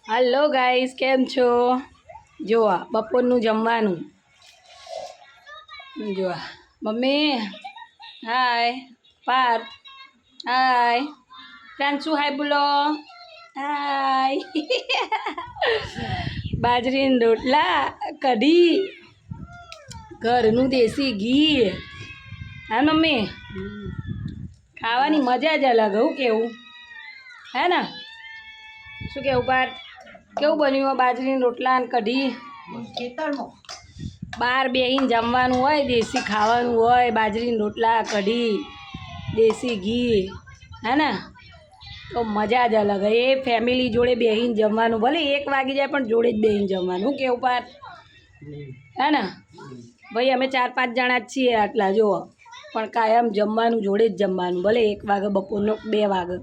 Hello guys, કેમ છો? જોવા બપોરનું જમવાનું જોવા. મમ્મી હાય, પાર્થ હાય, પ્રાંશુ હાય બોલો. હાય. બાજરીના રોટલા, કઢી, ઘરનું દેશી ઘી. હા મમ્મી, ખાવાની મજા જ અલગ. હું કેવું હે ને? શું કેવું પાર્થ? કેવું બન્યું બાજરીના રોટલા અને કઢી? બહાર બેસીને જમવાનું હોય, દેશી ખાવાનું હોય, બાજરીના રોટલા, કઢી, દેશી ઘી, હે ને? તો મજા જ અલગ. એ ફેમિલી જોડે બેસીને જમવાનું, ભલે 1 વાગી જાય પણ જોડે જ બેસીને જમવાનું. શું કેવું પાર્થ? હે ને ભાઈ? અમે 4-5 જણા જ છીએ આટલા, જુઓ, પણ કાયમ જમવાનું જોડે જ જમવાનું. ભલે 1 વાગે બપોરનો, 2 વાગે,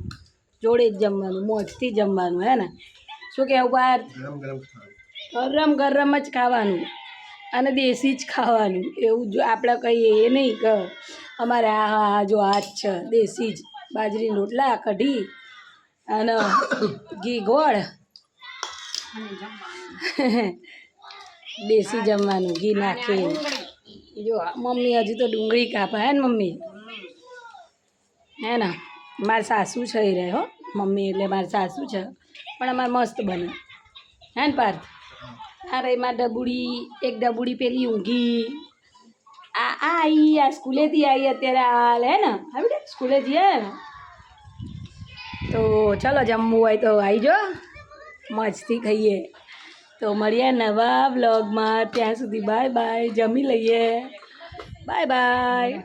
જોડે જ જમવાનું, મોજથી જમવાનું. હે ને? શું કહેવું પાર્થ? ગરમ ગરમ જ ખાવાનું અને દેશી જ ખાવાનું. એવું જો આપણે કહીએ એ નહીં કે અમારે આ જો આ જ છે, દેશી જ. બાજરીના રોટલા, કઢી અને ઘી ગોળ, દેશી જમવાનું ઘી નાખીને. જો મમ્મી હજુ તો ડુંગળી કાપે. હે ને મમ્મી? હે ને? મારા સાસુ છે એ રહે હો. મમ્મી એટલે મારા સાસુ છે, પણ અમારે મસ્ત બને. હે ને પાર્થ? અરે એમાં ડબુડી, એક ડબુડી પેલી ઊંઘી. આ સ્કૂલેથી આવી અત્યારે હાલ. હે ને? આવી સ્કૂલે જઈએ ને તો ચાલો, જમવું હોય તો આવી જો, મસ્તી ખાઈએ. તો મળીએ નવા વ્લોગમાં. ત્યાં સુધી બાય બાય. જમી લઈએ. Bye bye.